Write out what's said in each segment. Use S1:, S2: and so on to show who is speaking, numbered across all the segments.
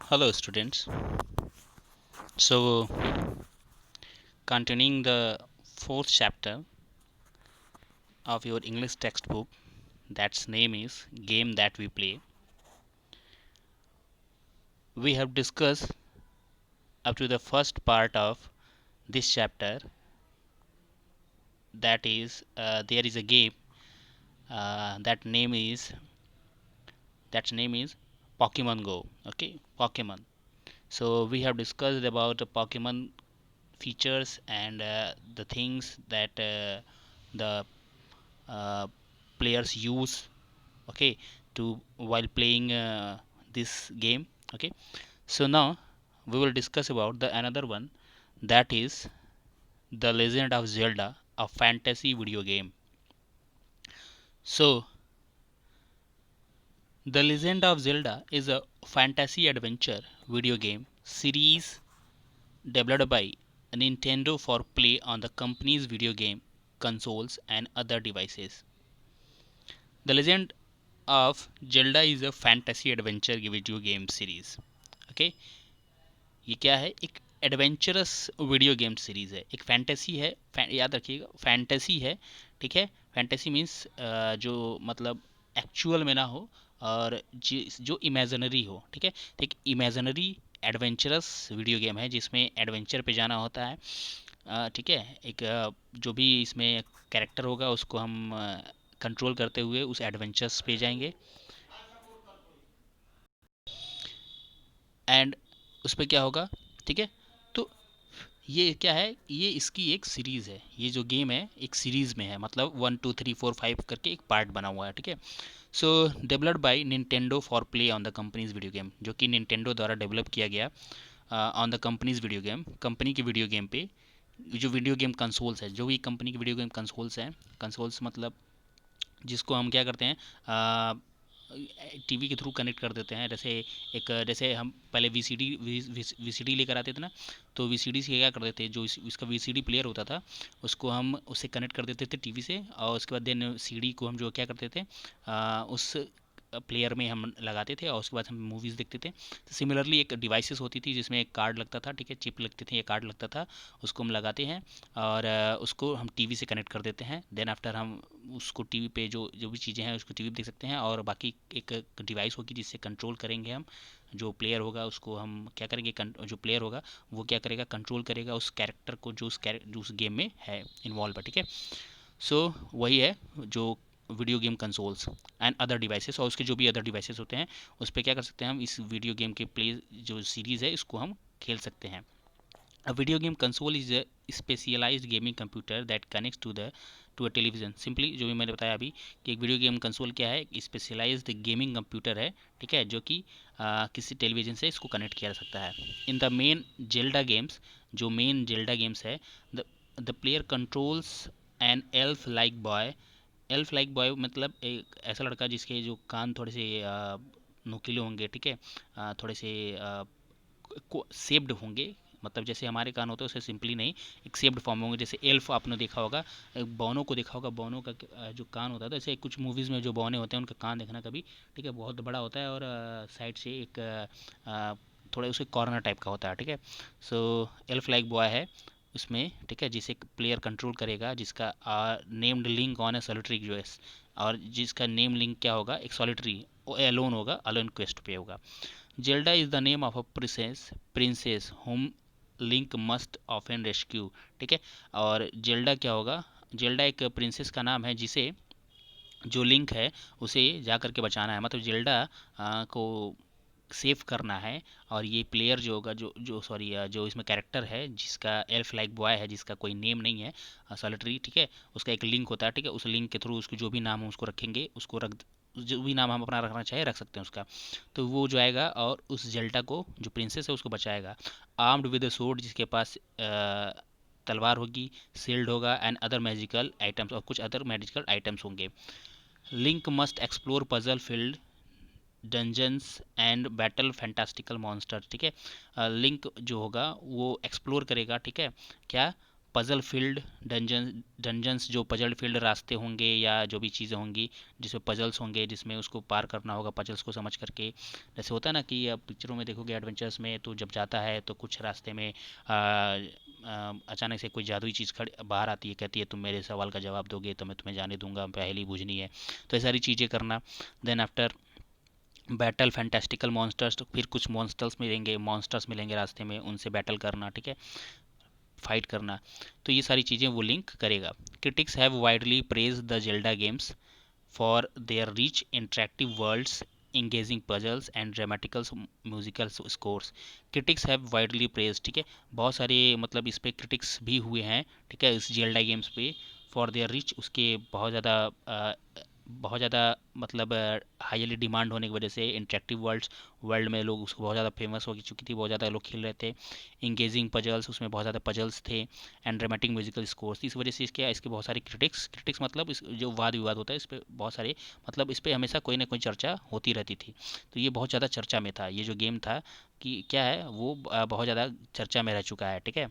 S1: Hello, students. So, continuing the fourth chapter of your English textbook, that's name is Game That We Play. We have discussed up to the first part of this chapter. That is, there is a game. That name is Pokemon Go. Okay, Pokemon. So we have discussed about the Pokemon features and the things that the uh, players use, okay, to while playing this game. Okay, so now we will discuss about the another one, that is The Legend of Zelda, a fantasy video game. So The Legend of Zelda is a fantasy adventure video game series developed by Nintendo for play on the company's video game consoles and other devices. The Legend of Zelda is a fantasy adventure video game series. Okay, ये क्या है? एक adventurous video game series है, एक fantasy है, याद रखिएगा fantasy है, ठीक है। फैंटेसी मीन्स जो मतलब एक्चुअल में ना हो, और जो इमेजिनरी हो, ठीक है। तो एक इमेजिनरी एडवेंचरस वीडियो गेम है जिसमें एडवेंचर पे जाना होता है, ठीक है। एक जो भी इसमें कैरेक्टर होगा उसको हम कंट्रोल करते हुए उस एडवेंचर्स पे जाएंगे, एंड उस पर क्या होगा, ठीक है। तो ये क्या है, ये इसकी एक सीरीज़ है, ये जो गेम है एक सीरीज़ में है, मतलब 1 2 3 4 5 करके एक पार्ट बना हुआ है, ठीक है। So developed by Nintendo for play on the company's video game, जो कि निंटेंडो द्वारा डेवलप किया गया on the company's video game, company के वीडियो गेम पे। जो वीडियो गेम कंसोल्स है, जो भी कंपनी के वीडियो गेम कंसोल्स हैं, कंसोल्स मतलब जिसको हम क्या करते हैं, टीवी के थ्रू कनेक्ट कर देते हैं। जैसे एक, जैसे हम पहले वीसीडी लेकर आते थे ना, तो वीसीडी से क्या कर देते हैं, जो इसका वीसीडी प्लेयर होता था उसको हम उससे कनेक्ट कर देते थे टीवी से, और उसके बाद देन सीडी को हम जो क्या करते थे, उस प्लेयर में हम लगाते थे और उसके बाद हम मूवीज़ देखते थे। तो सिमिलरली एक डिवाइसेस होती थी जिसमें एक कार्ड लगता था, ठीक है, चिप लगते थे, ये कार्ड लगता था, उसको हम लगाते हैं और उसको हम टीवी से कनेक्ट कर देते हैं। देन आफ्टर हम उसको टीवी पे जो जो भी चीज़ें हैं उसको टीवी पे देख सकते हैं, और बाकी एक डिवाइस होगी जिससे कंट्रोल करेंगे हम। जो प्लेयर होगा उसको हम क्या करेंगे, जो प्लेयर होगा वो क्या करेगा, कंट्रोल करेगा उस कैरेक्टर को जो उस गेम में है इन्वॉल्व है, ठीक है। सो वही है जो video game consoles and other devices, और उसके जो भी अदर डिवाइसेस होते हैं उस पर क्या कर सकते हैं हम, इस वीडियो गेम के प्ले जो सीरीज़ है इसको हम खेल सकते हैं। A video game console is a specialized gaming computer that connects to a television. Simply जो भी मैंने बताया अभी कि एक वीडियो गेम कंसोल क्या है, एक स्पेशलाइज्ड गेमिंग कंप्यूटर है, ठीक है, जो कि किसी टेलीविज़न से इसको कनेक्ट किया जा सकता है। In the main Zelda games, जो मेन जेल्डा गेम्स है, the the player controls an elf like boy. Elf like boy मतलब एक ऐसा लड़का जिसके जो कान थोड़े से नुकीले होंगे, ठीक है, थोड़े से शेप्ड होंगे, मतलब जैसे हमारे कान होते हैं उससे सिंपली नहीं, एक शेप्ड फॉर्म होंगे। जैसे एल्फ आपने देखा होगा, बौनों को देखा होगा, बौनों का जो कान होता है, तो ऐसे कुछ मूवीज़ में जो बौने होते हैं उनका कान देखना कभी, ठीक है, बहुत बड़ा होता है और साइड से एक थोड़ा उसके कॉर्नर टाइप का होता है, ठीक है। सो एल्फ लाइक बॉय है उसमें, ठीक है, जिसे प्लेयर कंट्रोल करेगा, जिसका named link on A solitary quest, और जिसका नेम लिंक क्या होगा, एक सॉलिटरी एलोन होगा, अलोन क्वेस्ट पे होगा। Zelda is the name of a princess home link must often rescue, ठीक है। और जेल्डा क्या होगा, जेल्डा एक प्रिंसेस का नाम है जिसे, जो लिंक है उसे जा करके बचाना है, मतलब जेल्डा को सेव करना है। और ये प्लेयर जो होगा, जो जो सॉरी जो इसमें कैरेक्टर है जिसका एल्फ लाइक बॉय है, जिसका कोई नेम नहीं है, सॉलिटरी, ठीक है, उसका एक लिंक होता है, ठीक है, उस लिंक के थ्रू उसको जो भी नाम हो उसको रखेंगे, उसको रख, जो भी नाम हम अपना रखना चाहे रख सकते हैं उसका। तो वो जो आएगा और उस जेल्टा को, जो प्रिंसेस है उसको बचाएगा, आर्म्ड विद अ सोर्ड, जिसके पास तलवार होगी, शील्ड होगा, एंड अदर मैजिकल आइटम्स, और कुछ अदर मैजिकल आइटम्स होंगे। Link must explore puzzle field dungeons and battle fantastical monster, ठीक है। लिंक जो होगा वो एक्सप्लोर करेगा, ठीक है, क्या, पजल फील्ड डंजन्स जो पजल फील्ड रास्ते होंगे या जो भी चीज़ें होंगी जिसमें पजल्स होंगे, जिसमें उसको पार करना होगा पजल्स को समझ करके। जैसे होता है ना कि आप पिक्चरों में देखोगे एडवेंचर्स में, तो जब जाता है तो कुछ रास्ते में अचानक से कोई जादुई चीज़ खड़ी बाहर आती है, कहती है तुम मेरे सवाल का जवाब दोगे तो मैं तुम्हें जाने दूंगा, पहेली बूझनी है। तो ये सारी चीज़ें करना। Then after battle fantastical monsters, तो फिर कुछ मॉन्स्टर्स मिलेंगे रास्ते में, उनसे बैटल करना, ठीक है, फाइट करना। तो ये सारी चीज़ें वो लिंक करेगा। Critics have widely praise the Zelda games for their rich interactive worlds, engaging puzzles and dramatical musical scores। critics have widely praised, ठीक है, बहुत सारे मतलब इस पे critics भी हुए हैं, ठीक है, इस जेल्डा गेम्स पे, फॉर देयर रिच, उसके बहुत ज़्यादा मतलब हाईली डिमांड होने की वजह से, इंटरेक्टिव वर्ल्ड में लोग उसको बहुत ज़्यादा फेमस हो चुकी थी, बहुत ज़्यादा लोग खेल रहे थे। इंगेजिंग पजल्स, उसमें बहुत ज़्यादा पजल्स थे, एंड ड्रामेटिक म्यूजिकल स्कोर्स, इस वजह से इसके बहुत सारे क्रिटिक्स मतलब इस जो वाद विवाद होता है इस पर बहुत सारे, मतलब इस पर हमेशा कोई ना कोई चर्चा होती रहती थी। तो ये बहुत ज़्यादा चर्चा में था, ये जो गेम था कि क्या है वो बहुत ज़्यादा चर्चा में रह चुका है, ठीक है।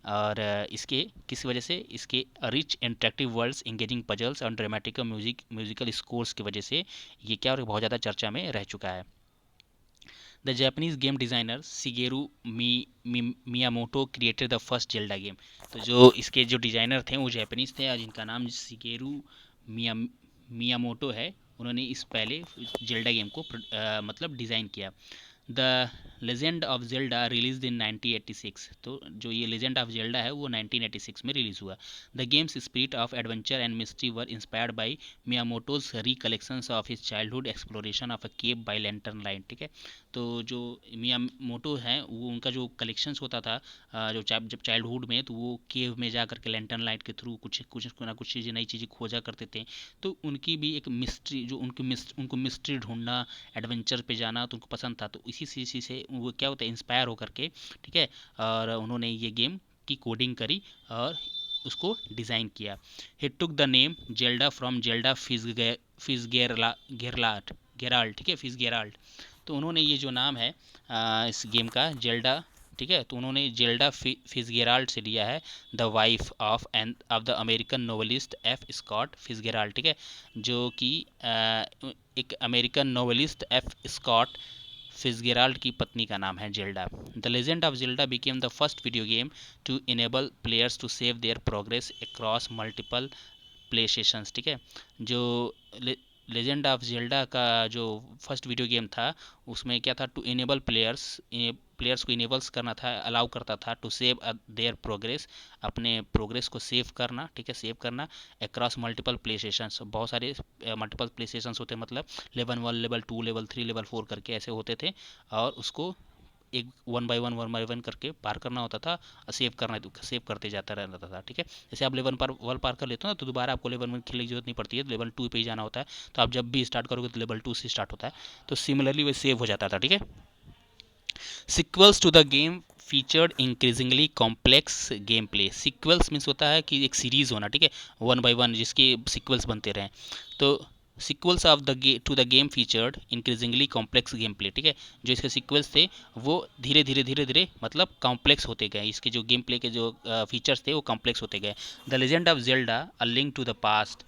S1: और इसके किस वजह से, इसके rich interactive worlds, engaging puzzles और ड्रामेटिक म्यूजिकल स्कोर्स की वजह से ये क्या और बहुत ज़्यादा चर्चा में रह चुका है। The Japanese game designer Shigeru Miyamoto created the first Zelda game. तो जो इसके जो डिज़ाइनर थे वो जापानीज थे, और जिनका नाम शिगेरू मियामोटो है, उन्होंने इस पहले जेल्डा गेम को मतलब डिज़ाइन किया। The legend of Zelda release इन 1986। तो जो ये लेजेंड ऑफ जेल्डा है वो 1986 में रिलीज़ हुआ। The game's spirit of adventure and mystery were inspired by Miyamoto's recollections of his childhood exploration of a cave by lantern light, ठीक है। तो जो मियामोटो हैं वो, उनका जो कलेक्शंस होता था जो जब चाइल्डहुड में, तो वो केव में जा करके लैंटर्न लाइट के थ्रू कुछ कुछ ना कुछ चीज़ें, नई चीज़ें खोजा करते थे। तो उनकी भी एक मिस्ट्री, जो उनको मिस्ट्री ढूंढना, एडवेंचर पे जाना तो उनको पसंद था, तो इसी चीज़ से वो क्या होता है, इंस्पायर होकर के, ठीक है, और उन्होंने ये गेम की कोडिंग करी और उसको डिज़ाइन किया। He took the name Zelda from Zelda Gerald, ठीक है, फिज गेराल्ट। तो उन्होंने ये जो नाम है इस गेम का, जेल्डा, ठीक है, तो उन्होंने जेल्डा फिजगेराल्ड से लिया है, the wife of the American novelist F Scott Fitzgerald, ठीक है, जो कि एक American novelist F Scott Fitzgerald की पत्नी का नाम है Zelda. The legend of Zelda became the first video game to enable players to save their progress across multiple play sessions, ठीक है। जो लेजेंड ऑफ जेल्डा का जो फर्स्ट वीडियो गेम था, उसमें क्या था, टू इनेबल प्लेयर्स को इनेबल्स करना था, अलाउ करता था टू सेव देयर प्रोग्रेस, अपने प्रोग्रेस को सेव करना, ठीक है, सेव करना अक्रॉस मल्टीपल प्ले सेशंस, बहुत सारे मल्टीपल प्ले सेशंस होते हैं, मतलब लेवल 1, लेवल 2, लेवल 3, लेवल 4 करके ऐसे होते थे, और उसको एक वन बाय वन करके पार करना होता था, सेव करते जाता रहता था, ठीक है। जैसे आप लेवल पर वन पार कर लेते हो ना, तो दोबारा आपको लेवल 1 खेलने की जरूरत नहीं पड़ती है, लेवल 2 पे ही जाना होता है, तो आप जब भी स्टार्ट करोगे तो लेवल 2 से स्टार्ट होता है, तो सिमिलरली वो सेव हो जाता था, ठीक है। Sequels to the game featured increasingly complex game play. Sequels means होता है कि एक सीरीज होना, ठीक है, वन बाय वन जिसके सिक्वल्स बनते रहें। तो sequels of the to the game featured increasingly complex game play, ठीक है, जो इसके सिक्वल्स थे वो धीरे धीरे मतलब कॉम्प्लेक्स होते गए, इसके जो गेम प्ले के जो फीचर्स थे वो कॉम्प्लेक्स होते गए। The legend of Zelda a link to the past,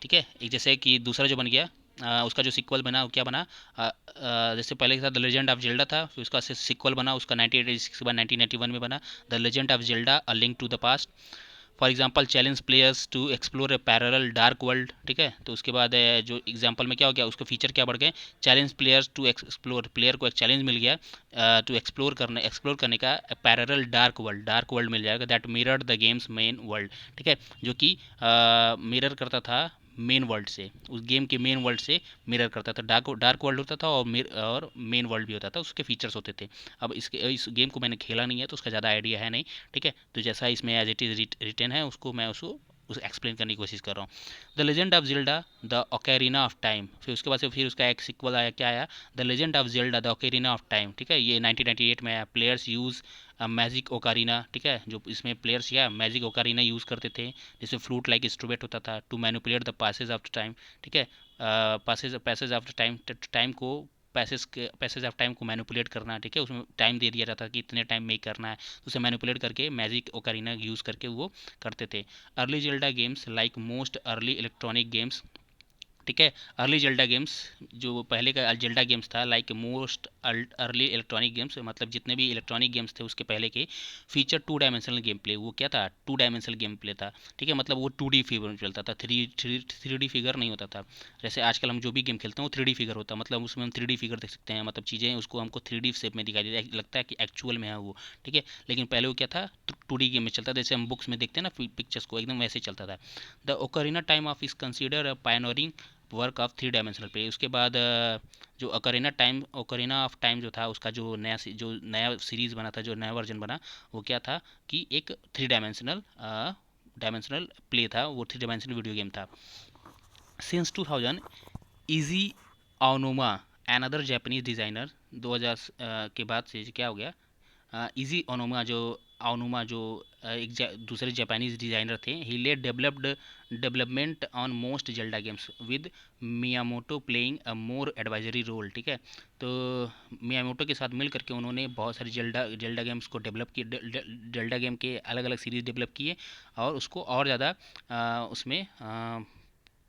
S1: ठीक है, एक जैसे कि दूसरा जो बन गया उसका जो सिक्वल बना वो क्या बना, जैसे पहले के साथ द लेजेंड ऑफ जेल्डा था, फिर उसका सिक्वल बना उसका 1986 के बाद 1991 में बना the legend of Zelda a link to the past. For example challenge players to explore a parallel dark world, ठीक है, तो उसके बाद जो एग्जाम्पल में क्या हो गया, उसके फीचर क्या बढ़ गए, challenge players to explore, player को एक चैलेंज मिल गया टू एक्सप्लोर करने का पैरेलल डार्क वर्ल्ड मिल जाएगा, that mirrored the games main world, ठीक है, जो कि मिरर करता था मेन वर्ल्ड से, उस गेम के मेन वर्ल्ड से मिरर करता था, डार्क वर्ल्ड होता था और मेन वर्ल्ड भी होता था, उसके फीचर्स होते थे। अब इस गेम को मैंने खेला नहीं है तो उसका ज़्यादा आइडिया है नहीं, ठीक है, तो जैसा इसमें एज इट इज़ रिटर्न है उसको मैं उसको उस एक्सप्लेन करने की कोशिश कर रहा हूँ। The legend of Zelda the ocarina of time, फिर उसके बाद से फिर उसका एक सिक्वल आया, क्या आया, the legend of Zelda the ocarina of time, ठीक है, ये 1998 में आया। प्लेयर्स यूज़ मैजिक ओकारिना, ठीक है, जो इसमें प्लेयर्स क्या मैजिक ओकारिना यूज़ करते थे, जिसमें फ्लूट लाइक इंस्ट्रूमेंट होता था, to manipulate the passage of time, ठीक है, पैसेज ऑफ टाइम को पैसेज ऑफ टाइम को मैनिपुलेट करना, ठीक है, उसमें टाइम दे दिया जाता है कि इतने टाइम में ही करना है, तो उसे मैनिपुलेट करके मैजिक ओकारिना यूज़ करके वो करते थे। Early Zelda games like most early electronic games, ठीक है, अर्ली जेल्डा गेम्स, जो पहले का जेल्डा गेम्स था, like most early electronic games, मतलब जितने भी इलेक्ट्रॉनिक गेम्स थे उसके पहले के, feature two dimensional game play. वो क्या था, टू डायमेंशनल गेम प्ले था, ठीक है, मतलब वो 2D फिगर में चलता था, थ्री डी फिगर नहीं होता था। जैसे आजकल हम जो भी गेम खेलते हैं वो 3D फिगर होता है, मतलब उसमें हम 3D फिगर देख सकते हैं, मतलब चीज़ें उसको हमको 3D शेप में दिखाई देती है, लगता है कि एक्चुअल में है वो, ठीक है। लेकिन पहले वो क्या था, 2D गेम में चलता था, जैसे हम बुक्स में देखते हैं ना पिक्चर्स को, एकदम वैसे चलता था। The ocarina time of is consider pioneering work of 3 dimensional play. उसके बाद जो ओकरीना ऑफ टाइम जो था, उसका जो नया सीरीज़ बना था, जो नया वर्जन बना, वो क्या था कि एक 3 डायमेंशनल प्ले था, वो 3 डायमेंशनल वीडियो गेम था। Since 2000 Eiji Aonuma another Japanese designer, 2000 के बाद से क्या हो गया, इजी ओनोमा जो एक दूसरे जापानीज डिज़ाइनर थे, he led development on most Zelda games with Miyamoto playing a more advisory role, ठीक है। तो मियामोटो के साथ मिल करके उन्होंने बहुत सारे जेल्डा गेम्स को डेवलप किए, जेल्डा गेम के अलग अलग सीरीज़ डेवलप किए, और उसको और ज़्यादा उसमें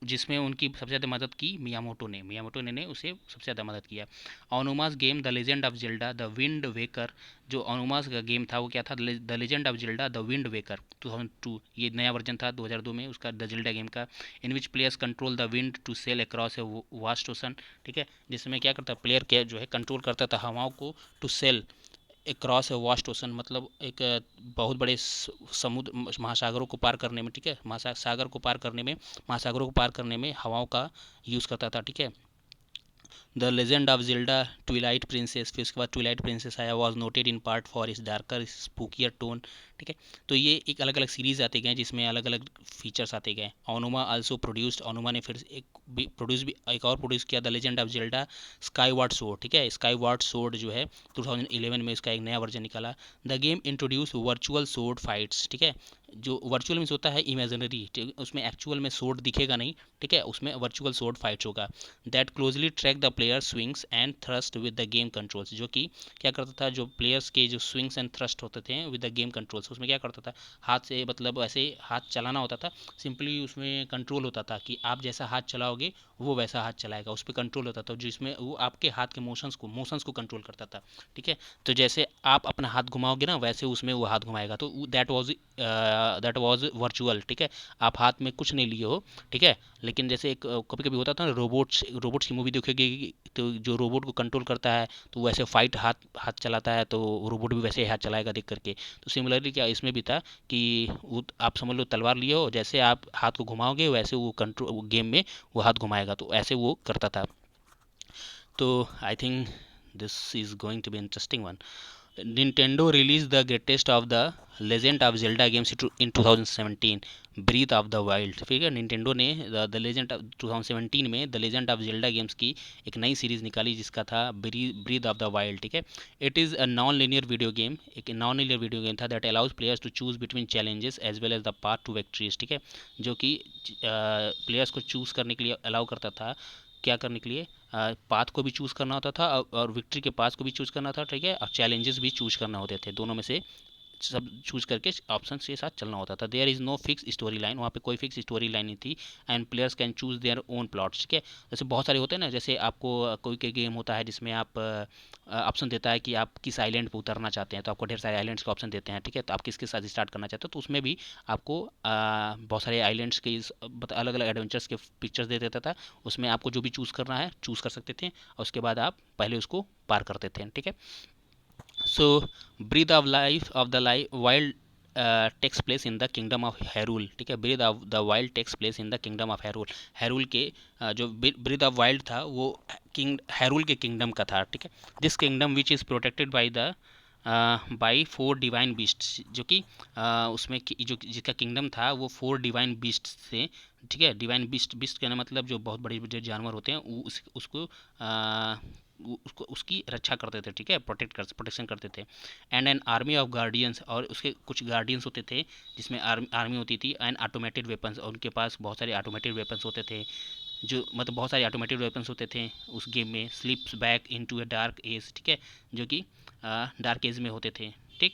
S1: जिसमें उनकी सबसे ज़्यादा मदद की मियामोटो ने उसे सबसे ज़्यादा मदद किया। Aonuma's game the legend of Zelda the wind waker, जो ओनुमास का गेम था वो क्या था, the legend of Zelda the wind waker 2002, ये नया वर्जन था 2002 में उसका, द जेल्डा गेम का, in which players control the wind to sail across a vast ocean, ठीक है, जिसमें क्या करता प्लेयर क्या जो है कंट्रोल करता था हवाओं को, टू सेल क्रॉस है वास्ट ओशन, मतलब एक बहुत बड़े समुद्र महासागरों को पार करने में, ठीक है, महासागर को पार करने में, महासागरों को पार करने में हवाओं का यूज़ करता था, ठीक है। The legend of Zelda twilight princess, फिर उसके बाद ट्विलाइट प्रिंसेस आया, was noted in part for its darker spookier tone, ठीक है। तो ये एक अलग अलग सीरीज आते गए जिसमें अलग अलग फीचर्स आते गए। ओनुमा आल्सो प्रोड्यूस्ड, ओनुमा ने फिर एक और प्रोड्यूस किया, the legend of Zelda skyward sword, ठीक है, स्काई वार्ड सोर्ड जो है 2011 में इसका एक नया वर्जन निकाला। The game introduce virtual sword fights, ठीक है, जो वर्चुअल मीन्स होता है इमेजिनरी, उसमें एक्चुअल में सोर्ड दिखेगा नहीं, ठीक है, उसमें वर्चुअल सोर्ड फाइट्स होगा। That closely track the player swings and thrust with the game controls, जो कि क्या करता था, जो प्लेयर्स के जो स्विंग्स एंड थ्रस्ट होते थे विद द गेम कंट्रोल्स, उसमें क्या करता था, हाथ से मतलब ऐसे हाथ चलाना होता था, सिंपली उसमें कंट्रोल होता था कि आप जैसा हाथ चलाओगे वो वैसा हाथ चलाएगा, उस पर कंट्रोल होता था, जिसमें वो आपके हाथ के मोशंस को कंट्रोल करता था, ठीक है। तो जैसे आप अपना हाथ घुमाओगे ना, वैसे उसमें वो हाथ घुमाएगा, तो दैट वाज वर्चुअल, ठीक है, आप हाथ में कुछ नहीं लिए हो, ठीक है। लेकिन जैसे एक कभी कभी होता था ना, रोबोट्स की मूवी देखोगे, तो जो रोबोट को कंट्रोल करता है तो वैसे फाइट हाथ हाथ चलाता है, तो रोबोट भी वैसे ही हाथ चलाएगा देख करके। तो सिमिलरली क्या इसमें भी था कि आप समझ लो तलवार लिए हो, जैसे आप हाथ को घुमाओगे वैसे वो कंट्रोल गेम में वो हाथ घुमाएगा, तो ऐसे वो करता था। तो I think this is going to be interesting one. Nintendo released the greatest of the Legend of Zelda games in 2017, Breath of the Wild, ठीक है। Nintendo ने द लेजेंड ऑफ 2017 में the legend of Zelda games की एक नई series निकाली जिसका था ब्रीथ ऑफ द वाइल्ड, ठीक है। It is a non linear video game, एक नॉन लीनियर वीडियो गेम था that allows players to choose between challenges as well as the path to victories, ठीक है, जो कि प्लेयर्स को चूज़ करने के लिए अलाउ करता था, क्या करने के लिए, पाथ को भी चूज़ करना होता था और विक्ट्री के पाथ को भी चूज़ करना था, ठीक है, और चैलेंजेस भी चूज़ करना होते थे, दोनों में से सब चूज़ करके ऑप्शन के साथ चलना होता था। There is no fix story line, वहाँ पे कोई फिक्स स्टोरी लाइन नहीं थी। And players can choose their own plots, ठीक है। जैसे बहुत सारे होते हैं ना, जैसे आपको कोई गेम होता है जिसमें आप ऑप्शन देता है कि आप किस आइलैंड पर उतरना चाहते हैं, तो आपको ढेर सारे आइलैंड्स के ऑप्शन देते हैं, ठीक है, तो आप किसके साथ स्टार्ट करना चाहते हो, तो उसमें भी आपको बहुत सारे आइलैंड्स के अलग अलग एडवेंचर्स के पिक्चर्स दे देता था, उसमें आपको जो भी चूज़ करना है चूज़ कर सकते थे, और उसके बाद आप पहले उसको पार करते थे, ठीक है। So breath of life of the wild takes place in the kingdom of Hyrule, ठीक है, breath of the wild takes place in the kingdom of Hyrule, Hyrule के जो ब्रीथ ऑफ वाइल्ड था वो किंग हेरूल के किंगडम का था, ठीक है। This kingdom which is protected by 4 divine beasts, जो कि उसमें जो जिसका किंगडम था वो 4 डिवाइन बीस्ट से, ठीक है, डिवाइन बीस्ट कहना मतलब जो बहुत बड़े बड़े जानवर होते हैं वो उसको उसकी रक्षा करते थे, ठीक है, प्रोटेक्शन करते थे। And an army of guardians, और उसके कुछ गार्डियंस होते थे जिसमें आर्मी होती थी, एंड ऑटोमेटेड वेपन्स, और उनके पास बहुत सारे ऑटोमेटेड वेपन्स होते थे। जो मतलब बहुत सारे ऑटोमेटेड वेपन्स होते थे उस गेम में, slips back into a dark age, ठीक है, जो कि डार्क एज में होते थे, ठीक।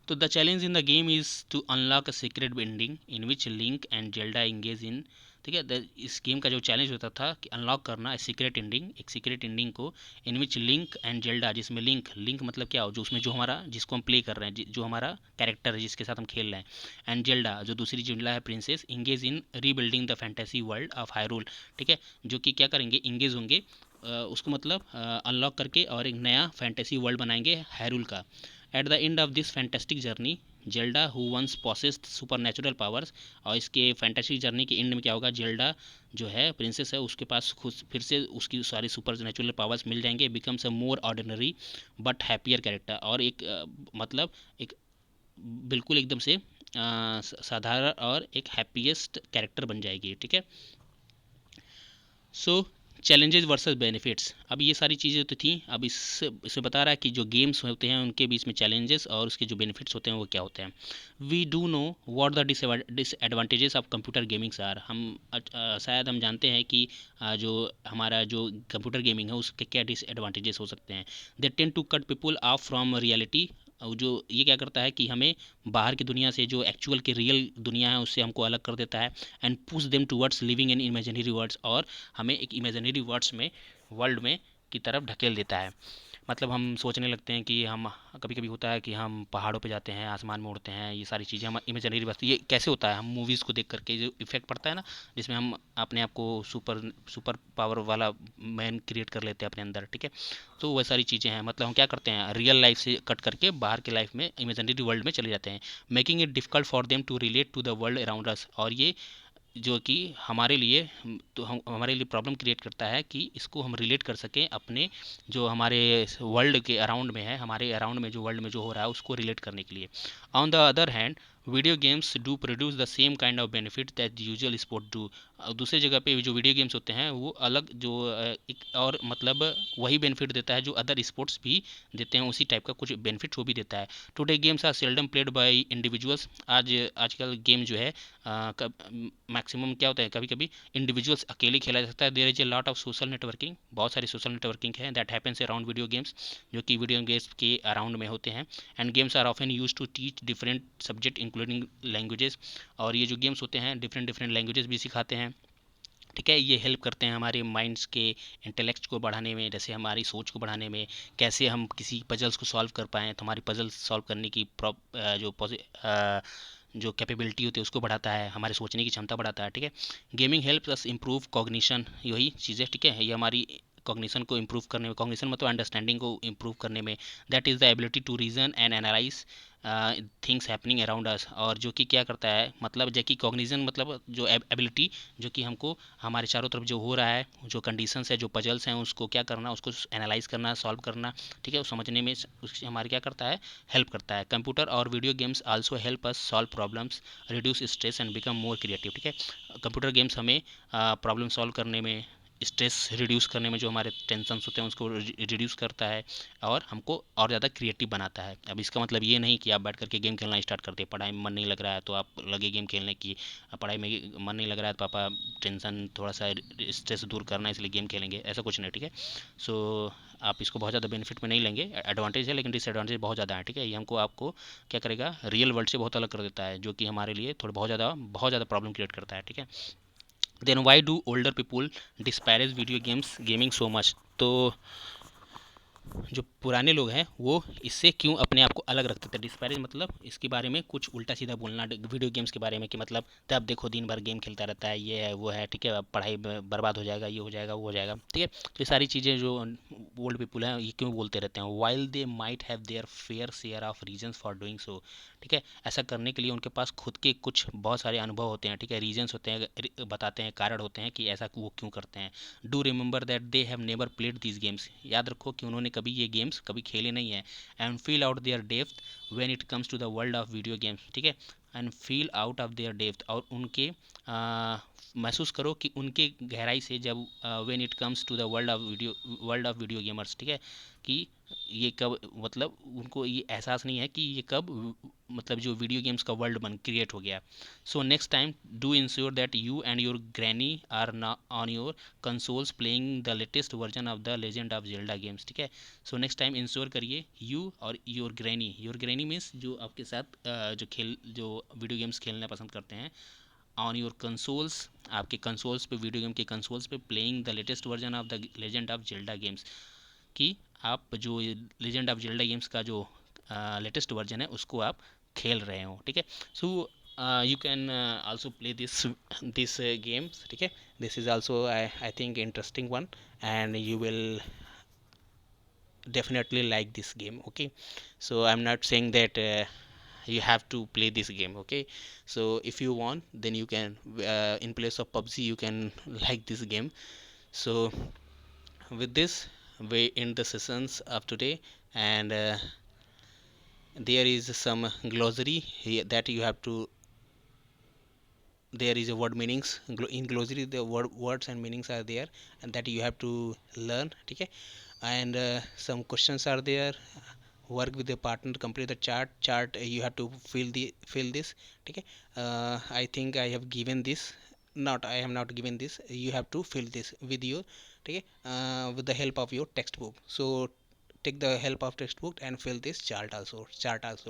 S1: तो the challenge in the game is to unlock a secret ending in which Link and Zelda engage in, ठीक है। इस गेम का जो चैलेंज होता था कि अनलॉक करना सीक्रेट एंडिंग, एक सीक्रेट एंडिंग को, इन विच लिंक एंड जेल्डा, जिसमें लिंक, लिंक मतलब क्या हो, जो उसमें जो हमारा, जिसको हम प्ले कर रहे हैं, जो हमारा कैरेक्टर है जिसके साथ हम खेल रहे हैं, एंड जेल्डा जो दूसरी जेल्डा है princess, engage in rebuilding the fantasy world of Hyrule, ठीक है, जो कि क्या करेंगे, इंगेज होंगे उसको मतलब अनलॉक करके और एक नया फैंटेसी वर्ल्ड बनाएंगे हायरूल का। At the end of this fantastic journey Zelda who once possessed supernatural powers, और इसके फैंटेस्टिक जर्नी के एंड में क्या होगा, जेल्डा जो है प्रिंसेस है उसके पास खुद फिर से उसकी सारी सुपर नेचुरल पावर्स मिल जाएंगे, becomes a more ordinary but happier character, और एक मतलब एक बिल्कुल एकदम से साधारण और एक हैप्पीएस्ट कैरेक्टर बन जाएगी, ठीक है। सो चैलेंजेस वर्सेस बेनिफिट्स, अब ये सारी चीज़ें तो थी, अब इसमें बता रहा है कि जो गेम्स होते हैं उनके बीच में चैलेंजेस और उसके जो बेनिफिट्स होते हैं वो क्या होते हैं। We do know what the disadvantages of computer gamings are, हम शायद हम जानते हैं कि जो हमारा जो कंप्यूटर गेमिंग है उसके क्या डिसएडवांटेजेस हो सकते हैं। They tend to cut people off from reality, जो ये क्या करता है कि हमें बाहर की दुनिया से, जो एक्चुअल की रियल दुनिया है उससे हमको अलग कर देता है। And push them towards living in imaginary worlds, और हमें एक इमेजिनरी वर्ड्स में, वर्ल्ड में की तरफ ढकेल देता है। मतलब हम सोचने लगते हैं कि हम, कभी कभी होता है कि हम पहाड़ों पे जाते हैं, आसमान में उड़ते हैं, ये सारी चीज़ें हम इमेजिनरी वस्तु, ये कैसे होता है, हम मूवीज़ को देख करके जो इफेक्ट पड़ता है ना, जिसमें हम अपने आप को सुपर सुपर पावर वाला मैन क्रिएट कर लेते हैं अपने अंदर, ठीक है। तो वह सारी चीज़ें हैं, मतलब हम क्या करते हैं, रियल लाइफ से कट करके बाहर के लाइफ में इमेजिनरी वर्ल्ड में चले जाते हैं, making it difficult for them to relate to the world around us, और ये जो कि हमारे लिए, तो हम हमारे लिए प्रॉब्लम क्रिएट करता है कि इसको हम रिलेट कर सकें अपने जो हमारे वर्ल्ड के अराउंड में है, हमारे अराउंड में जो वर्ल्ड में जो हो रहा है उसको रिलेट करने के लिए। On the other hand video games do produce the same kind of benefit that usual sport do, दूसरी जगह पे जो वीडियो गेम्स होते हैं वो अलग, जो एक और मतलब वही बेनिफिट देता है जो अदर स्पोर्ट्स भी देते हैं, उसी टाइप का कुछ बेनिफिट वो भी देता है। Today games are seldom played by individuals, आजकल गेम जो है मैक्सिमम क्या होता है, कभी कभी इंडिविजुअल्स अकेले खेला जा सकता है। There is a lot of social networking, बहुत सारी सोशल नेटवर्किंग है that happens around video games, जो कि वीडियो गेम्स के अराउंड में होते हैं। And games are often use to teach different subject including languages, और ये जो गेम्स होते हैं डिफरेंट डिफरेंट लैंग्वेजेस भी सिखाते हैं, ठीक है। ये हेल्प करते हैं हमारे माइंड्स के इंटेलेक्ट को बढ़ाने में, जैसे हमारी सोच को बढ़ाने में, कैसे हम किसी पजल्स को सॉल्व कर पाएँ, तो हमारी पजल्स सॉल्व करने की जो कैपेबिलिटी होती है उसको बढ़ाता है, हमारे सोचने की क्षमता बढ़ाता है, ठीक है। Gaming helps us improve cognition, यही चीज़ें, ठीक है, ये हमारी कॉग्निशन को इम्प्रूव करने में, कॉग्निशन मतलब अंडरस्टैंडिंग को इम्प्रूव करने में, that is the ability to reason and analyse things happening around us, और जो कि क्या करता है, मतलब जबकि कॉग्निशन मतलब जो एबिलिटी, जो कि हमको हमारे चारों तरफ जो हो रहा है, जो कंडीशंस है, जो पजल्स हैं, उसको क्या करना, उसको एनालाइज करना, सॉल्व करना, ठीक है, समझने में उससे हमारे क्या करता है, हेल्प करता है। कंप्यूटर और video games also help us solve problems, reduce stress and become more creative, ठीक है। कंप्यूटर गेम्स हमें प्रॉब्लम सॉल्व करने में, स्ट्रेस रिड्यूस करने में, जो हमारे टेंशन्स होते हैं उसको रिड्यूस करता है, और हमको और ज़्यादा क्रिएटिव बनाता है। अब इसका मतलब ये नहीं कि आप बैठ करके गेम खेलना स्टार्ट करते, पढ़ाई में मन नहीं लग रहा है तो आप लगे गेम खेलने की, पढ़ाई में मन नहीं लग रहा है तो पापा टेंशन थोड़ा सा स्ट्रेस दूर करना है इसलिए गेम खेलेंगे, ऐसा कुछ नहीं, ठीक है। सो आप इसको बहुत ज़्यादा बेनिफिट में नहीं लेंगे, एडवांटेज है लेकिन डिसएडवांटेज बहुत ज़्यादा है, ठीक है। ये हमको आपको क्या करेगा, रियल वर्ल्ड से बहुत अलग कर देता है, जो कि हमारे लिए थोड़ा बहुत ज़्यादा प्रॉब्लम क्रिएट करता है, ठीक है। Then why do older people disparage video games gaming so much, तो जो पुराने लोग हैं वो इससे क्यों अपने आप को अलग रखते थे, डिस्पैरेज मतलब इसके बारे में कुछ उल्टा सीधा बोलना वीडियो गेम्स के बारे में, कि मतलब तब देखो दिन भर गेम खेलता रहता है, ये है वो है, ठीक है, अब पढ़ाई बर्बाद हो जाएगा, ये हो जाएगा वो हो जाएगा, ठीक है। तो ये सारी चीज़ें जो ओल्ड पीपल हैं ये क्यों बोलते रहते हैं, while they might have their fair share of reasons for doing so, ठीक है। ऐसा करने के लिए उनके पास खुद के कुछ बहुत सारे अनुभव होते हैं, ठीक है, रीजंस होते हैं, बताते हैं, कारण होते हैं कि ऐसा वो क्यों करते हैं। Do remember that they have never played these games, याद रखो कि उन्होंने कभी ये गेम्स कभी खेले नहीं है। And feel out their depth when it comes to the world of video games, ठीक है। And feel out of their depth, और उनके महसूस करो कि उनके गहराई से जब when it comes to the world of video gamers, ठीक है, कि ये कब, मतलब उनको ये एहसास नहीं है कि ये कब मतलब जो वीडियो गेम्स का वर्ल्ड बन क्रिएट हो गया। So next time do ensure that you and your granny are ना on your consoles playing the latest version of the legend of Zelda games, ठीक है। सो नेक्स्ट टाइम इंश्योर करिए you और your granny means जो आपके साथ जो video games खेलना पसंद करते हैं, ऑन योर कंसोल्स, आपके कंसोल्स पे, वीडियो गेम के कंसोल्स पे, playing the latest version of the legend of Zelda games, कि आप जो लेजेंड ऑफ जेल्डा गेम्स का जो लेटेस्ट वर्जन है उसको आप खेल रहे हो, ठीक है। So you can also play this games, ठीक है। This is also I think interesting one, and you will definitely like this game, okay। So I'm not saying that you have to play this game, okay। So if you want, then you can in place of PUBG you can like this game। So with this we end the sessions of today, and there is some glossary here that you have to, there is a word meanings in glossary, the words and meanings are there, and that you have to learn, okay। And some questions are there, work with a partner, complete the chart you have to fill this, okay। I think I have given this, not I have not given this, you have to fill this with you, okay, with the help of your textbook। So take the help of textbook and fill this chart also,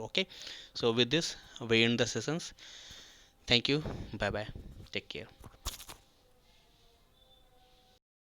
S1: okay। So with this we end the sessions. Thank you, bye bye, take care.